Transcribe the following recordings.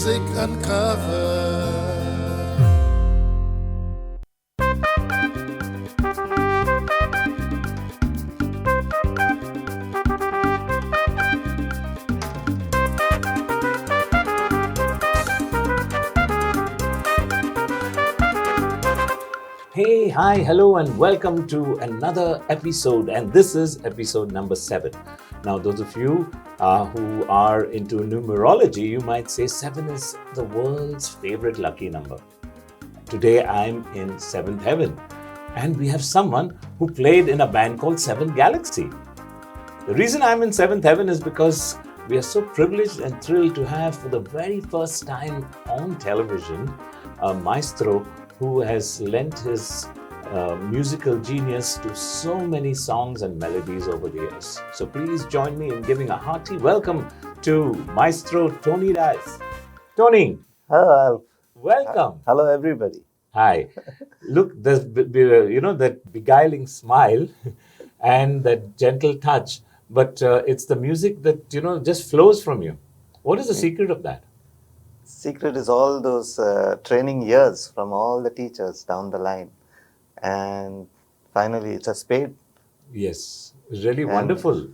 music uncovered. Hey, hi, hello, and welcome to another episode. And this is episode number 7. Now, those of you who are into numerology, you might say 7 is the world's favorite lucky number. Today, I'm in 7th heaven, and we have someone who played in a band called 7 Galaxy. The reason I'm in 7th heaven is because we are so privileged and thrilled to have, for the very first time on television, a maestro who has lent his musical genius to so many songs and melodies over the years. So please join me in giving a hearty welcome to Maestro Tony Dice. Tony, Hello, Alf. welcome. Hello, everybody. Hi. Look, there's that beguiling smile and that gentle touch, but it's the music that just flows from you. What is the secret of that? Secret is all those training years from all the teachers down the line. And finally, it has paid. Yes, it's really wonderful,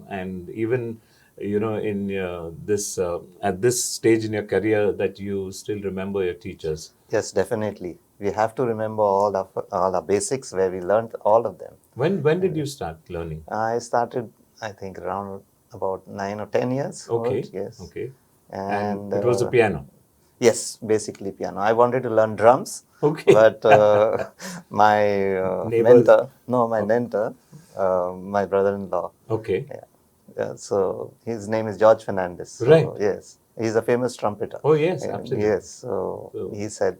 and even, in this at this stage in your career, that you still remember your teachers. Yes, definitely. We have to remember all our basics where we learned all of them. When did you start learning? I started, I think, around about 9 or 10 years. Okay. old, Yes. Okay. And it was the piano. Yes, basically piano. I wanted to learn drums. Okay. But my Neighbors? mentor, my brother-in-law. Okay. Yeah, so his name is George Fernandez. So, Right. Yes, he's a famous trumpeter. Oh, yes, And absolutely. Yes, so he said,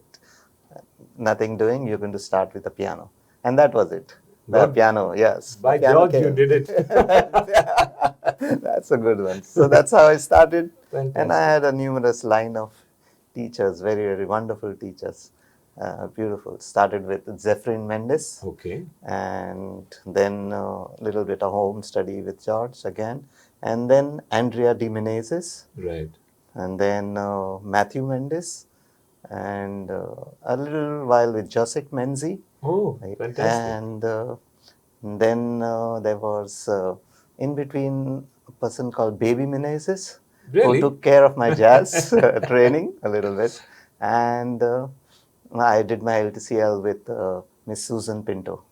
nothing doing, you're going to start with the piano. And that was it. The God. piano, yes. the By piano George, you came. did it. That's a good one. So that's how I started. Fantastic. And I had a numerous line of teachers, very, very wonderful teachers. Beautiful. Started with Zephyrin Mendes. Okay. And then a little bit of home study with George again. And then Andrea Di Menezes. Right. And then Matthew Mendes. And a little while with Josek Menzi. Oh, fantastic. And then there was in between a person called Baby Menezes, Really? who took care of my jazz training a little bit. And I did my LTCL with Miss Susan Pinto.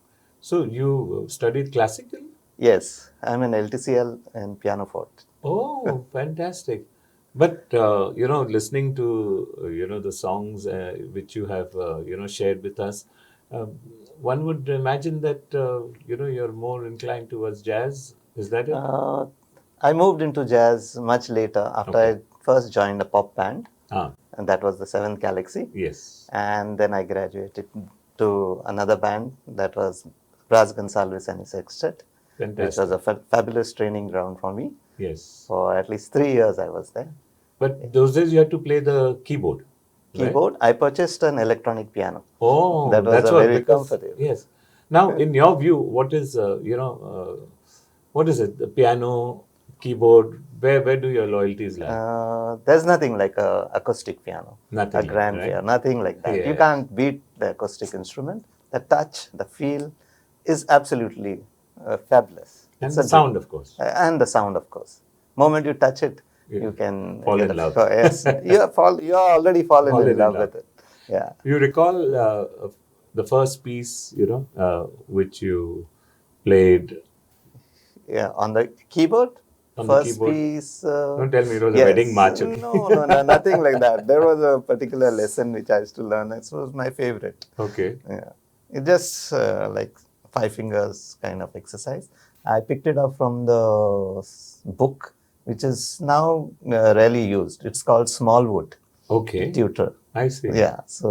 So you studied classical? Yes, I'm an LTCL and pianoforte. Oh, fantastic. But, listening to, the songs which you have, shared with us, one would imagine that, you're more inclined towards jazz. Is that it? I moved into jazz much later after Okay. I first joined a pop band, Ah, and that was the 7th Galaxy. yes. And then I graduated to another band that was Bras Gonsalves and his Sextet, which Fantastic. was a fabulous training ground for me. Yes. For at least 3 years I was there. But those days you had to play the keyboard. right? Keyboard, I purchased an electronic piano. Oh, That was that's a what, very because, comfortable. yes. Now, in your view, what is, what is it? The piano, keyboard, where do your loyalties lie? There's nothing like a acoustic piano, Nothing a like, grand right? piano, nothing like that. You Yes. can't beat the acoustic instrument. The touch, the feel is absolutely fabulous. And It's the a sound, of course. and the sound, of course. Moment you touch it, You you can fall get in love. Yes, you are already fallen in love with it. Yeah. You recall the first piece, which you played Yeah, on the keyboard. On the First keyboard. piece. Don't tell me it was a yes. wedding march. Okay? No, nothing like that. There was a particular lesson which I used to learn. It was my favorite. Okay. Yeah, it just like 5 fingers kind of exercise. I picked it up from the book, which is now rarely used. It's called Smallwood Okay. Tutor. I see. Yeah, so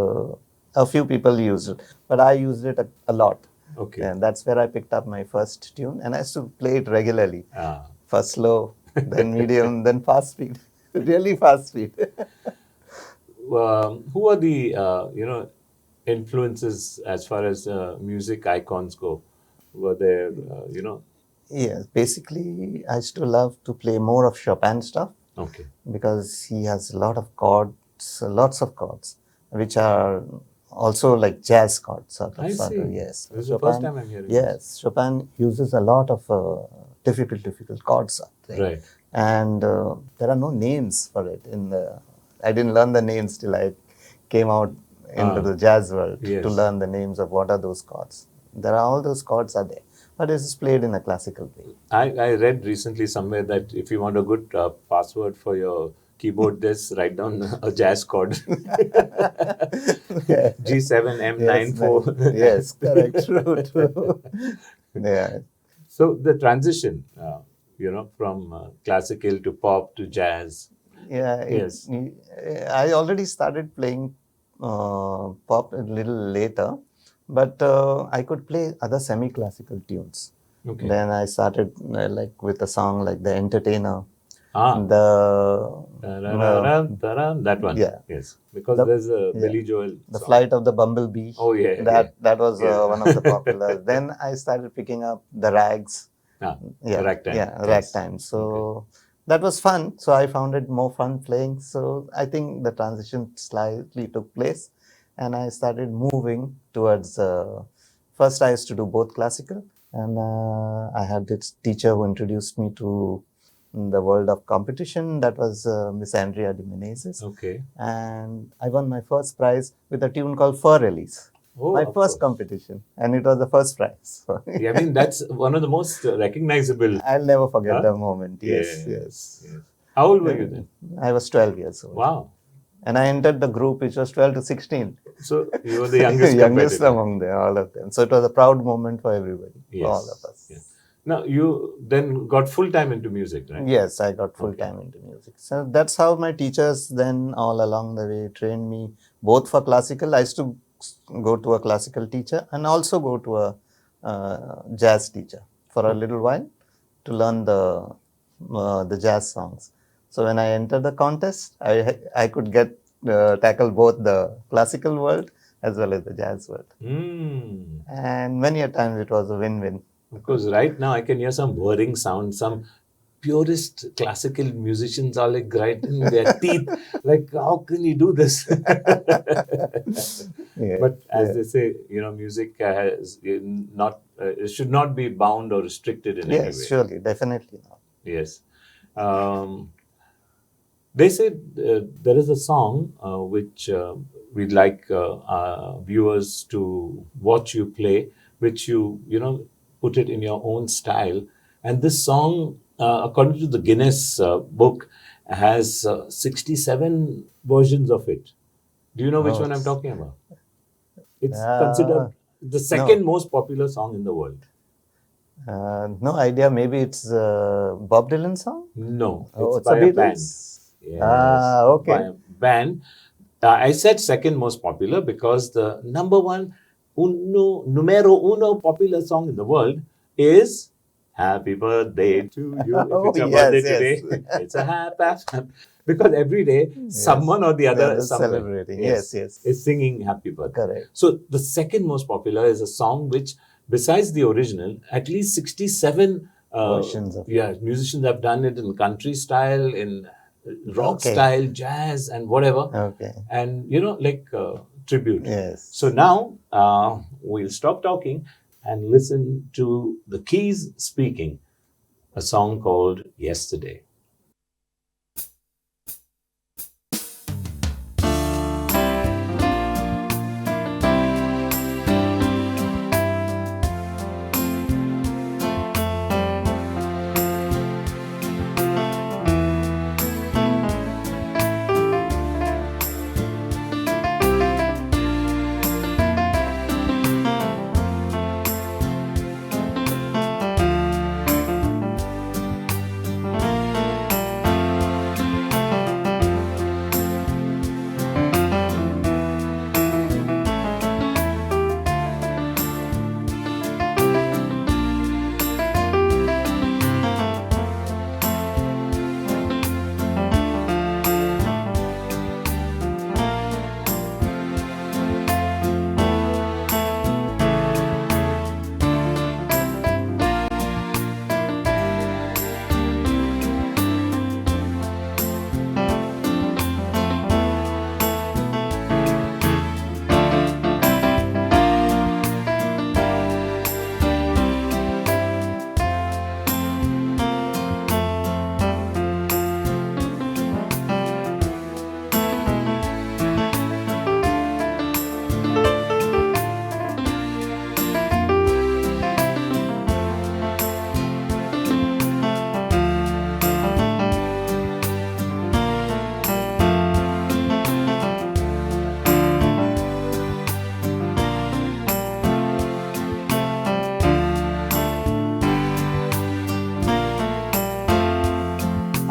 a few people use it, but I used it a lot. Okay. And that's where I picked up my first tune, and I used to play it regularly. Ah. First slow, then medium, then fast speed. Really fast speed. Who are the influences as far as music icons go? Were there Yes, basically, I used to love to play more of Chopin stuff. Okay. because he has a lot of chords, lots of chords, which are also like jazz chords. I see. Yes. This is the first time I'm hearing this. Yes, Chopin uses a lot of difficult chords out there. Right. And there are no names for it. I didn't learn the names till I came out into the jazz world Yes. to learn the names of what are those chords. All those chords are there, but it is played in a classical way. I read recently somewhere that if you want a good password for your keyboard, just write down a jazz chord. G7M94. Yes, correct. True. Yeah. So the transition, from classical to pop to jazz. Yeah. Yes. I already started playing pop a little later, but I could play other semi-classical tunes. Okay. Then I started like with a song like The Entertainer. That one. Yeah. Yes. Because there's a Billy Joel The song. Flight of the Bumblebee. Oh, yeah. That was one of the popular. Then I started picking up the rags. Ragtime. Ragtime. So that was fun. So I found it more fun playing. So I think the transition slightly took place, and I started moving towards. First, I used to do both classical, and I had this teacher who introduced me to the world of competition. That was Miss Andrea de Menezes. Okay. And I won my first prize with a tune called Fur Release. Oh, my first competition, and it was the first prize. Yeah, I mean, that's one of the most recognizable. I'll never forget the moment. Yes. How old were you then? I was 12 years old. Wow. And I entered the group which was 12 to 16. So you were the youngest youngest among them, all of them. So it was a proud moment for everybody, for all of us. Yes. Now, you then got full-time into music, right? Yes, I got full-time into music. So that's how my teachers then all along the way trained me, both for classical. I used to go to a classical teacher and also go to a jazz teacher for a little while to learn the jazz songs. So when I entered the contest, I could tackle both the classical world as well as the jazz world. And many a times it was a win-win. Because right now I can hear some whirring sound, some purest classical musicians are like grinding their teeth. Like, how can you do this? But as they say, music has not should not be bound or restricted in any way. Yes, surely, definitely not. Yes. They say there is a song which we'd like our viewers to watch you play, which you put it in your own style. And this song, according to the Guinness book, has 67 versions of it. Do you know which one I'm talking about? It's considered the second most popular song in the world. No idea. Maybe it's Bob Dylan song? No, it's by a a band. Yes. Okay. By a band. I said second most popular because the numero uno popular song in the world is Happy Birthday to You. If it's your birthday today, it's a happy. Because every day, someone or the other is celebrating. Yes. Is singing Happy Birthday. Correct. So the second most popular is a song which, besides the original, at least 67 versions of it. Musicians have done it in country style, in rock style, jazz, and whatever. Okay. And tribute. Yes. So now we'll stop talking and listen to the keys speaking, a song called Yesterday.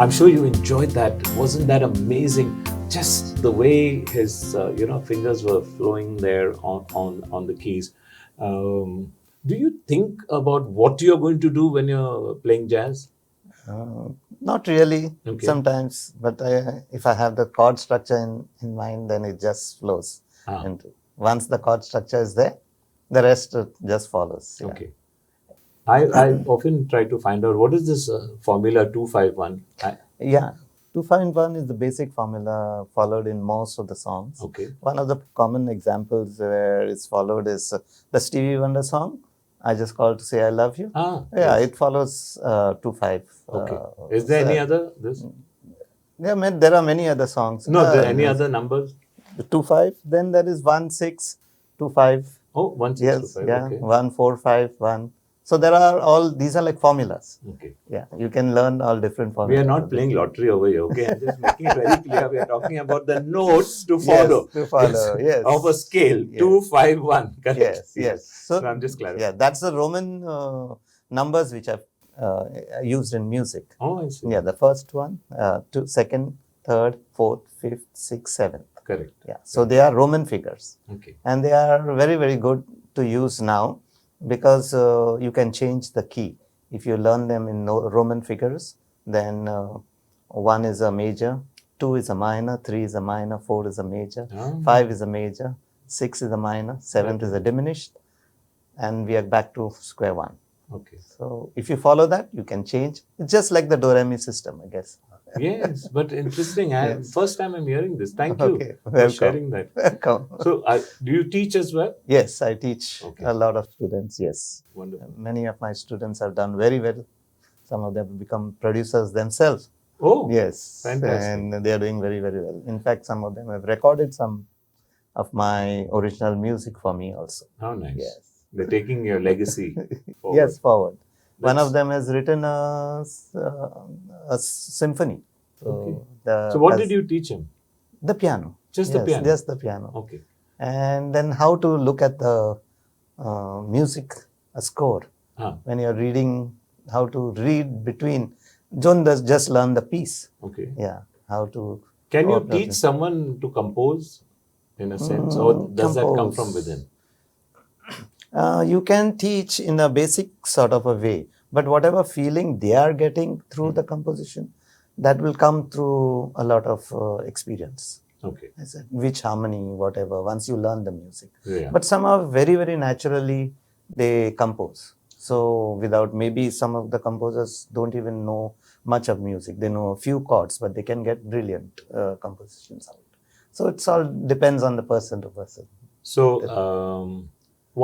I'm sure you enjoyed that. Wasn't that amazing? Just the way his fingers were flowing there on the keys. Do you think about what you're going to do when you're playing jazz? Uh, Not really Okay. sometimes, but if I have the chord structure in mind, then it just flows. Ah. And once the chord structure is there, the rest just follows. Yeah. Okay. I often try to find out what is this formula 251. Yeah, 251 is the basic formula followed in most of the songs. Okay. One of the common examples where it's followed is the Stevie Wonder song, I Just Called to Say I Love You. Ah, Yeah, yes. it follows 2-5. Okay. Is there any other this? Yeah, there are many other songs. No, any other numbers? The 2-5, then there is 1-6-2-5. Oh, 1 6 Yes, 2 5. yeah, Okay. 1-4-5-1. So there are these are like formulas. Okay. Yeah, you can learn all different We formulas. are not playing lottery over here, okay? I'm just making it very clear. We are talking about the notes to follow. Yes, to follow, yes. Of a scale, Yes. 2 5 1. Correct. Yes. So I'm just clarifying. Yeah, that's the Roman numbers which I've used in music. Oh, I see. Yeah, the first one, second, third, fourth, fifth, sixth, seventh. Correct. Yeah, so they are Roman figures. Okay. And they are very, very good to use now because you can change the key. If you learn them in Roman figures, then 1 is a major, 2 is a minor, 3 is a minor, 4 is a major, 5 is a major, 6 is a minor, 7th is a diminished, and we are back to square one. Okay. So if you follow that, you can change. It's just like the Do-Re-Mi system, I guess. Yes, but interesting. Yes. First time I'm hearing this. Thank you Okay, for welcome. sharing that. Welcome. So, do you teach as well? Yes, I teach Okay. a lot of students, yes. Wonderful. Many of my students have done very well. Some of them have become producers themselves. Oh, Yes. fantastic. And they are doing very, very well. In fact, some of them have recorded some of my original music for me also. How nice. Yes. They're taking your legacy forward. Yes, forward. One That's- of them has written a symphony. Okay. the- So, what as- did you teach him? The piano. Just the Yes, piano? Just the piano. Okay. And then how to look at the music, a score. Ah, When you're reading, how to read between. Don't just learn the piece. okay. Yeah, how to. Can you what does teach it- someone to compose in a sense, or does that come from compose. within? You can teach in a basic sort of a way, but whatever feeling they are getting through the composition, that will come through a lot of experience. Okay. I said, which harmony, whatever, once you learn the music. Yeah. But somehow, very, very naturally, they compose. So, without maybe some of the composers don't even know much of music. They know a few chords, but they can get brilliant compositions out. So, it's all depends on the person to person. So,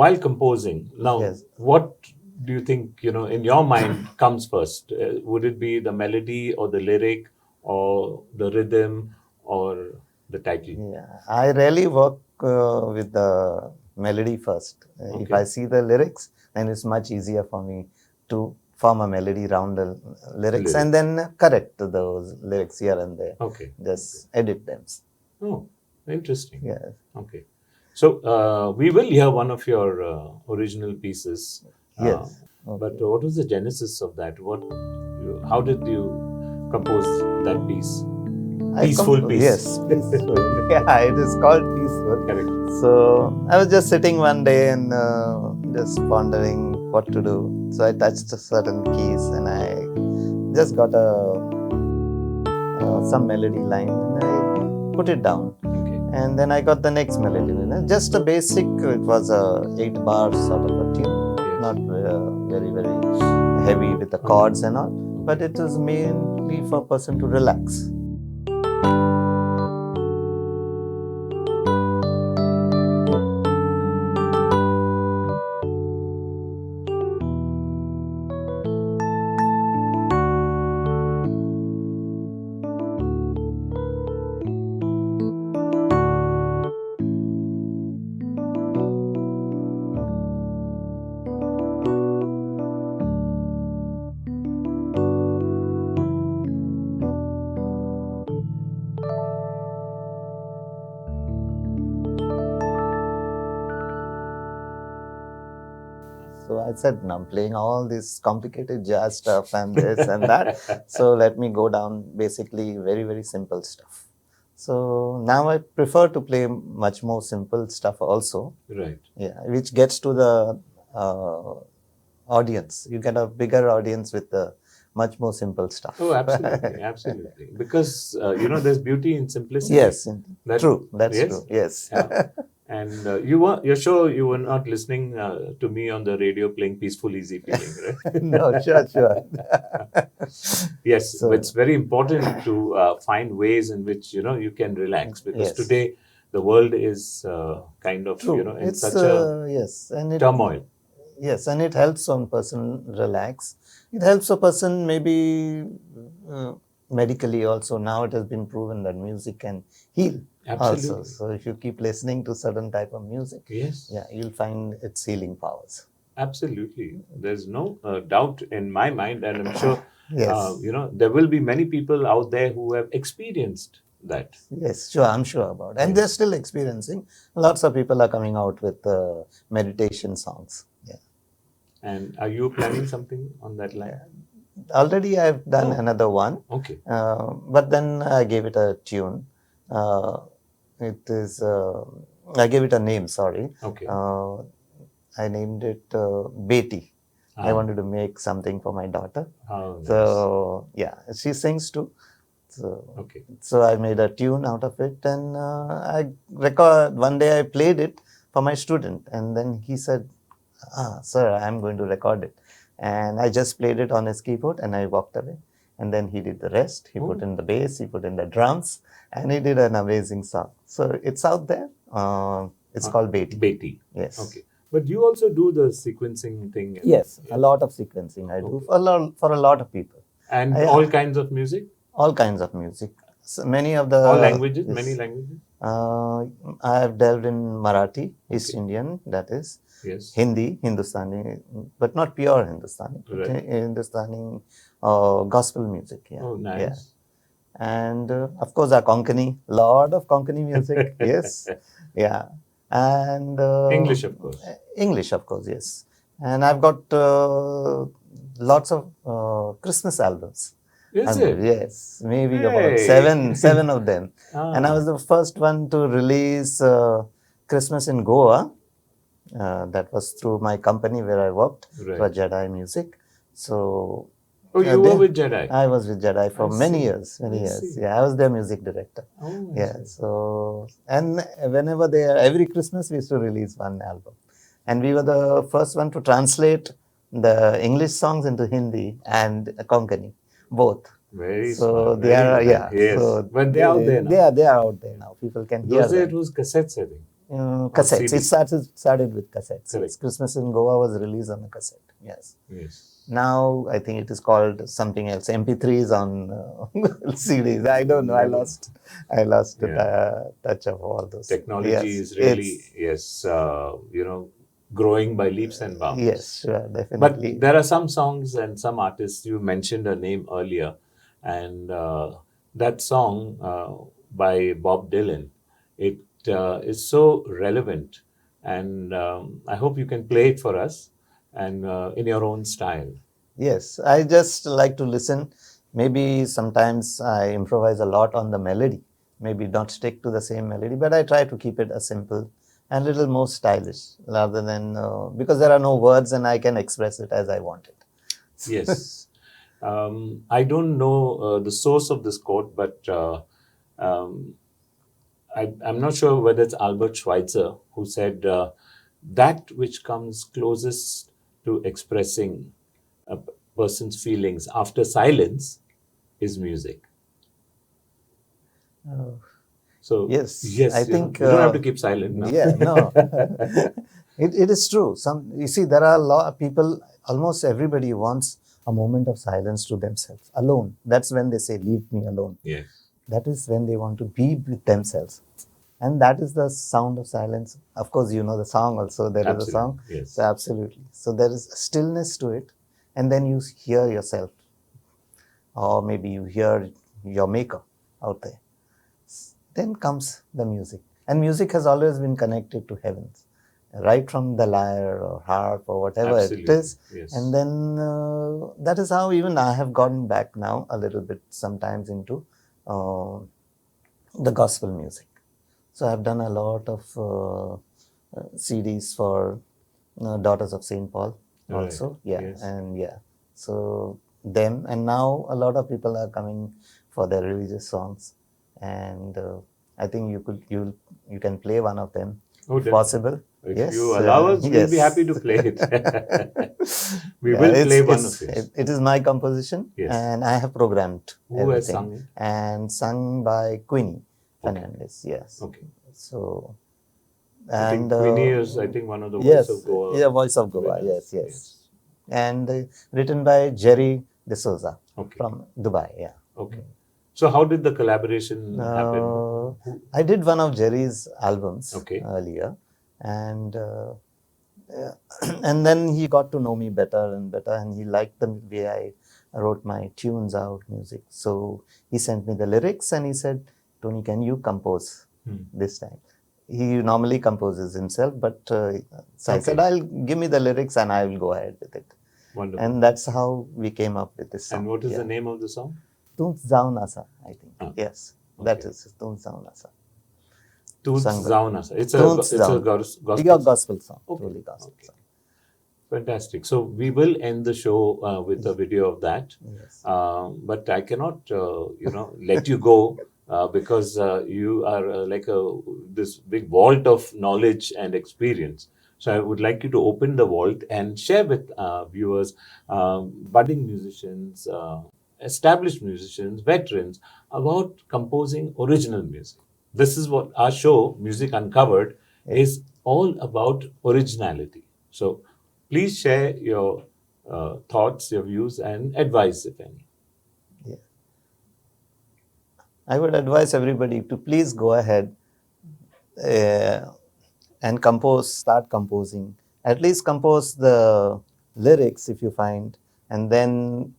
while composing, now, Yes. what do you think, in your mind comes first? Would it be the melody or the lyric or the rhythm or the title? Yeah, I rarely work with the melody first. If Okay. I see the lyrics, then it's much easier for me to form a melody around the lyrics and then correct those lyrics here and there. Okay. Just edit them. Oh, interesting. Yeah. Okay. So, we will hear one of your original pieces. Yes. But what was the genesis of that? How did you compose that piece? Peaceful piece. Yes, peaceful. Yeah, it is called peaceful. Correct. So I was just sitting one day and just pondering what to do. So I touched certain keys and I just got some melody line and I put it down. Okay. And then I got the next melody. Just a basic, it was a 8-bar sort of a tune. Yes. Not very, very heavy with the chords and all. But it was mainly for a person to relax. So I said, no, I'm playing all this complicated jazz stuff and this and that. So let me go down basically very, very simple stuff. So now I prefer to play much more simple stuff also. Right. Yeah, which gets to the audience. You get a bigger audience with the much more simple stuff. Oh, absolutely, absolutely. Because there's beauty in simplicity. Yes, That- true. That's yes? true. Yes. Yeah. And you're sure you were not listening to me on the radio playing Peaceful Easy Feeling, right? No, sure. Yes, So- it's very important to find ways in which you can relax, because Yes. today the world is kind of True. in It's such a yes, and it turmoil. yes, and it helps one person relax. It helps a person maybe medically also. Now it has been proven that music can heal also. Absolutely. So if you keep listening to certain type of music, Yes. yeah, you'll find its healing powers. Absolutely. There's no doubt in my mind, and I'm sure Yes. there will be many people out there who have experienced that. Yes, sure, I'm sure about it. And they're still experiencing. Lots of people are coming out with meditation songs. Yeah. And are you planning something on that line? Already I've done Oh. another one, Okay. but then I gave it a tune. It is, I gave it a name, sorry. Okay. I named it Beti. I Ah. wanted to make something for my daughter. Oh, nice. So, yeah, she sings too. Okay. So I made a tune out of it, and I record. One day I played it for my student, and then he said, "Sir, I'm going to record it." And I just played it on his keyboard, and I walked away. And then he did the rest. He put in the bass, he put in the drums, and he did an amazing song. So it's out there. It's called Beti. Beti. Yes. Okay. But you also do the sequencing thing. Yes, a lot of sequencing I do for a lot of people. And Yeah. all kinds of music? All kinds of music. So many of the All languages? yes. Many languages? I have delved in Marathi, East Indian, that is, Yes. Hindi, Hindustani, but not pure Hindustani. Right. Hindustani gospel music. Yeah. Oh, nice. Yeah. And of course, our Konkani, lot of Konkani music. Yes. Yeah. And English, of course. English, of course, yes. And I've got lots of Christmas albums. Is it? Yes, maybe about Hey. seven of them. Ah. And I was the first one to release Christmas in Goa. That was through my company where I worked, Right. for Jedi Music. So Oh, you were with Jedi? I was with Jedi for I many see. years, I many years. see. Yeah, I was their music director. Oh, I Yeah, see. so, and whenever every Christmas we used to release one album. And we were the first one to translate the English songs into Hindi and Konkani, both. Very So smart. they Very are, good. yeah. Yes. So But they're out there now. They are out there now. People can hear Those days it them. was cassettes, I think. Cassettes. CD. It started with cassettes. Correct. It's Christmas in Goa was released on a cassette. Yes. Yes. Now I think it is called something else. MP3s on CDs. I don't know. I lost touch of all those. Technology Yes, is really, it's- yes, growing by leaps and bounds. Yes, sure, But definitely. there are some songs and some artists, you mentioned a name earlier, and that song by Bob Dylan, it is so relevant, and I hope you can play it for us, and in your own style. Yes, I just like to listen. Maybe sometimes I improvise a lot on the melody. Maybe not stick to the same melody, but I try to keep it a simple and little more stylish rather than because there are no words and I can express it as I want it. Yes. I don't know the source of this quote, but I'm not sure whether it's Albert Schweitzer who said, that which comes closest to expressing a person's feelings after silence is music. Oh. So, Yes, yes, I think, you don't have to keep silent now. Yeah, no. It is true. You see, there are a lot of people, almost everybody wants a moment of silence to themselves, alone. That's when they say, leave me alone. Yes. That is when they want to be with themselves. And that is the sound of silence. Of course, you know the song also. There is a song. Yes. So absolutely. So there is a stillness to it. And then you hear yourself. Or maybe you hear your maker out there. Then comes the music. And music has always been connected to heavens. right from the lyre or harp or whatever Absolutely. it is. Yes. And then that is how even I have gotten back now a little bit sometimes into the gospel music. So I've done a lot of CDs for Daughters of St. Paul also. Right. Yeah. Yes. And yeah. So them, and now a lot of people are coming for their religious songs. And I think you can play one of them if definitely. possible. If Yes, you allow us, we'll be yes. happy to play it. We Yeah, will play one of yours. it is my composition, Yes. and I have programmed Who has everything, sung it? and sung by Queenie Fernandez. Yes. Okay. So, I think and Queenie is, I think, one of the yes, Voice of Goa. yeah, Voice of Goa. winners. Yes. And written by Jerry D'Souza Okay. from Dubai. Yeah. Okay. So how did the collaboration happen? I did one of Jerry's albums Okay. earlier, and and then he got to know me better and better, and he liked the way I wrote my tunes out, music. So he sent me the lyrics, and he said, "Tony, can you compose this time?" He normally composes himself, but so I said, "I'll give me the lyrics, and I will go ahead with it." Wonderful. And that's how we came up with this song. And what is the name of the song? Tunt Zaun Asa, I think. Yes, that okay. is Tunt Zaun Asa. Tunt Zaun Asa. It's a gospel. Your gospel song. Okay. Truly gospel song. Fantastic. So we will end the show with a video of that. Yes. But I cannot, let you go because you are this big vault of knowledge and experience. So I would like you to open the vault and share with viewers, budding musicians, established musicians, veterans, about composing original music. This is what our show, Music Uncovered, is all about originality. So please share your thoughts, your views, and advice, if any. Yeah. I would advise everybody to please go ahead and start composing. At least compose the lyrics if you find, and then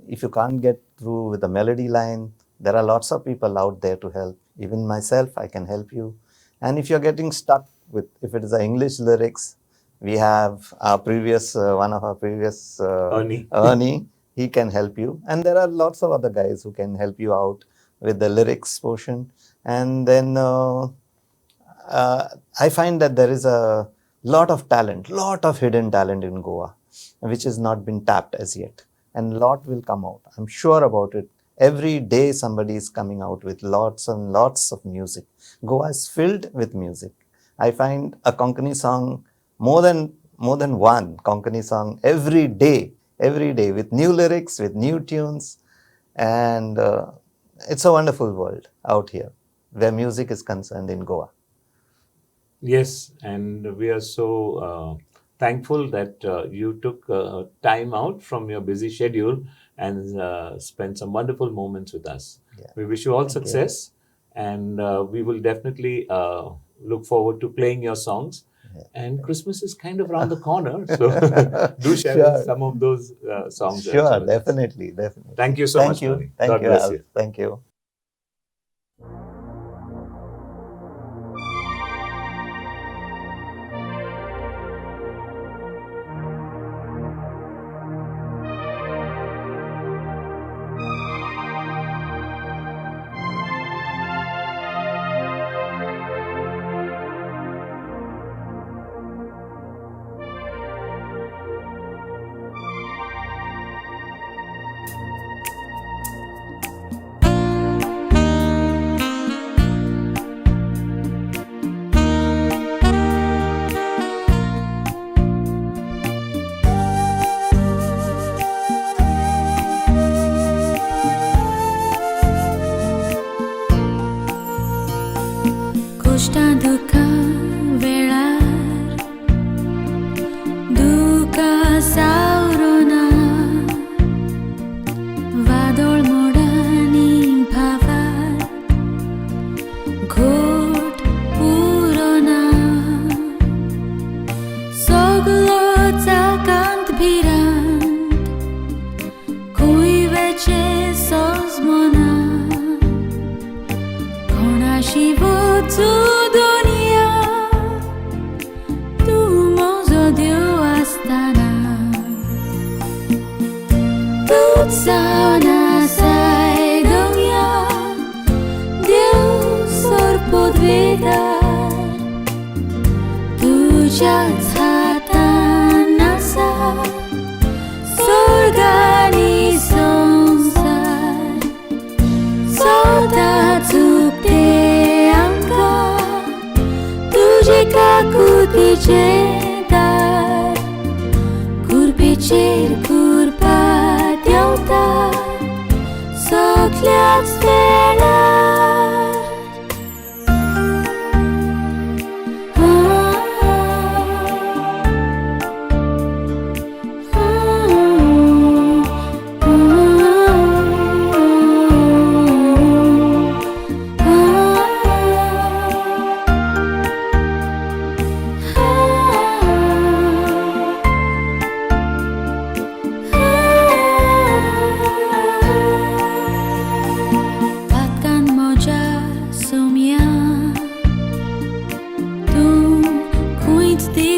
if you can't get through with the melody line, there are lots of people out there to help. Even myself, I can help you. And if you're getting stuck with, if it is the English lyrics, we have our previous, one of our previous, Ernie, he can help you. And there are lots of other guys who can help you out with the lyrics portion. And then I find that there is a lot of hidden talent in Goa, which has not been tapped as yet. And a lot will come out. I'm sure about it. Every day somebody is coming out with lots and lots of music. Goa is filled with music. I find a Konkani song, more than one Konkani song every day with new lyrics, with new tunes. And it's a wonderful world out here where music is concerned in Goa. Yes, and we are so thankful that you took time out from your busy schedule and spent some wonderful moments with us. Yeah. We wish you all success, and we will definitely look forward to playing your songs. Yeah. And Christmas is kind of around the corner, so do share some of those songs. Sure, definitely. Thank you so much, Tony. God bless you. Thank you. शिवो तू दुनिया तू उद्वेगार तुझ्याच हातान आसा स्वर्ग आनी संसार सदां झुकते आमकां तुजे काकुतीचे दार कुरपेचेर कुरपा देंवता सगळ्याच वेळार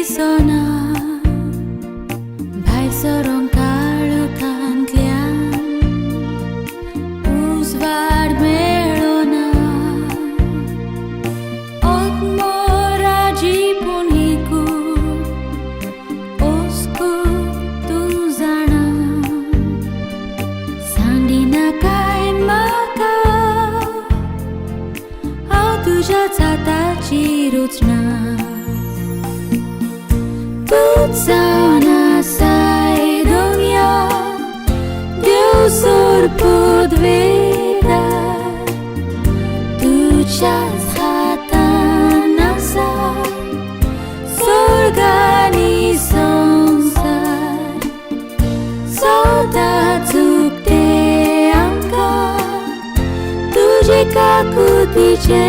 Sona भायर सरोन काळखांतल्यान उजवाड मेळोना ओतमोराजी पूण हिकू ओस्कू तूं जाणा सांडिना काय म्हाका हांव तुज्याच हाताची रुचना तुझावन आसाय दुनिया देव सोर्प उद्वेगार तुझ्याच हातान आसा स्वर्ग आनी संसार सदां झुकते आमकां तुजे काकुतीचे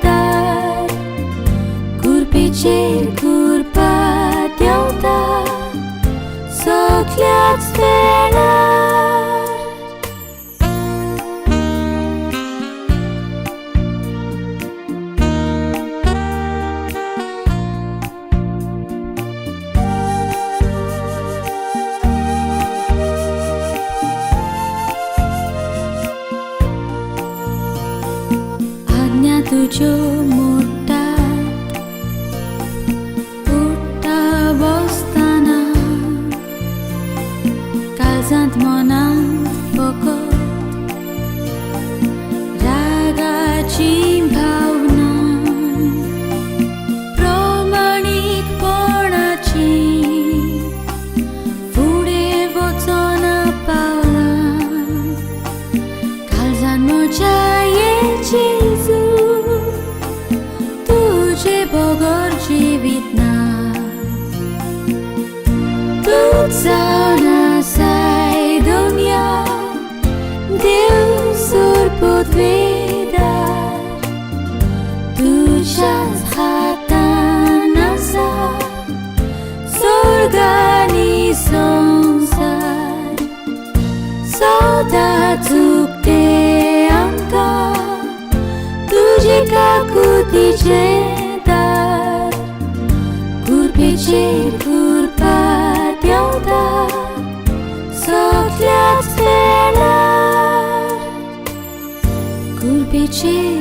दार कुरपेचेर कुरपा देंवता सगळ्याच वेळार आज्ञा तुज्यो मोडटा काळजांत मनांत फकत रागाची भावना प्रमाणीकपणाची फुडें वचना पावलां काळजांत म्हज्या येजेजू तुजे बगर जिवीत ना तूच जावन आसाय दुनिया देव सोर्प उद्वेगार तुझ्याच हातान आसा स्वर्ग आनी संसार सदां झुकते आमकां तुजे काकुतीचे दार कुरपेचेर कुरपा देंवता सगळ्याच वेळार कुरपेचेर